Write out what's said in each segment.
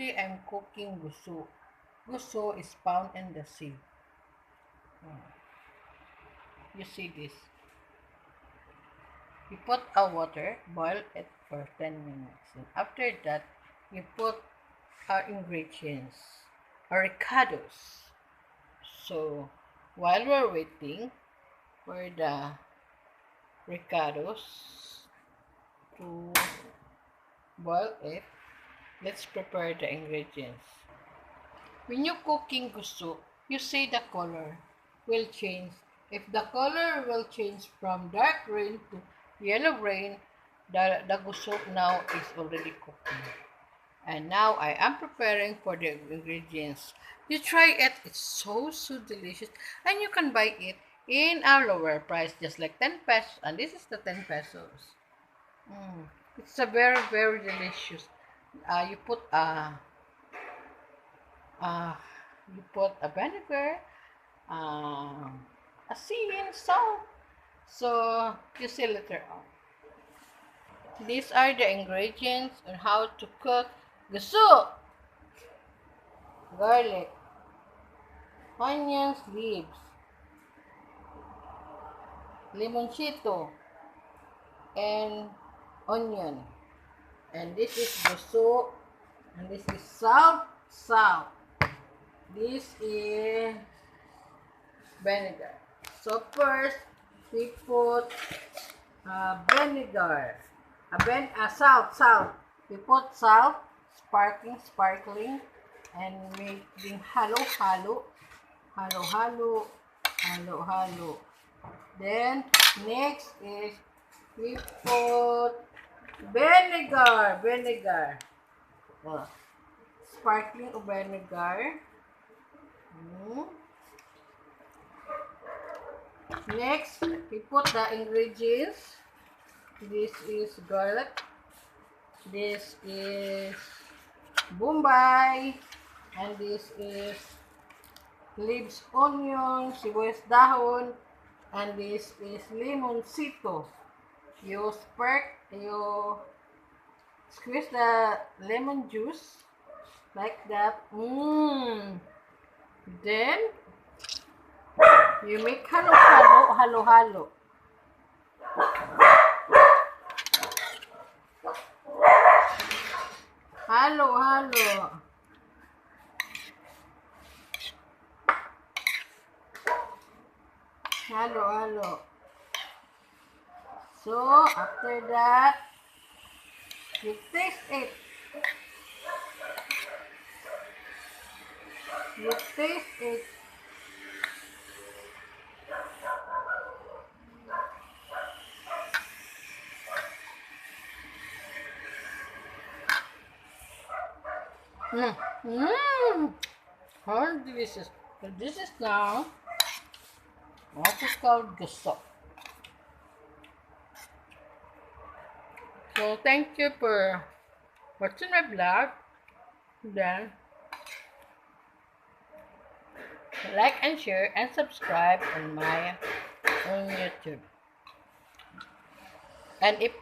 today I'm cooking goso. Goso is found in the sea. You see this. You put a water, boil it for 10 minutes. And after that, you put our ingredients, our ricados. So, while we're waiting for the ricados to boil it, let's prepare the ingredients. When you're cooking gusto, you say the color will change. If the color will change from dark green to yellow green, the gusto now is already cooking. And now I am preparing for the ingredients. You try it, it's so delicious. And you can buy it in a lower price, just like 10 pesos. And this is the 10 pesos. It's a very delicious. You put a vinegar, a sea and salt. So you see later on. These are the ingredients on how to cook goso. Garlic, onions, leaves, limoncito, and onion. And this is goso, and this is salt. This is vinegar. So first, we put vinegar, salt. We put salt, sparkling, and making halo. Then next is we put vinegar. Sparkling vinegar. Next, we put the ingredients. This is garlic. This is bombay. And this is leaves, onion, sibuyas dahon. And this is limoncito. You squeeze the lemon juice like that. Then you make halo. Halo. So after that, you taste it. How delicious. So this is now what is called goso. So thank you for watching my vlog. Then like and share and subscribe on my own YouTube. And if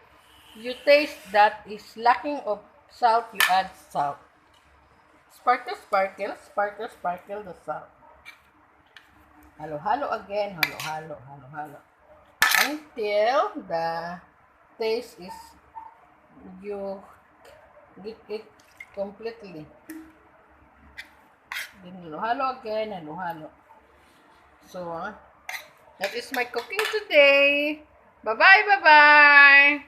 you taste that is lacking of salt, you add salt. Sparkle the salt. Halo again, halo. Until the taste is, you get it completely. Then halo again, halo. So, that is my cooking today. Bye-bye.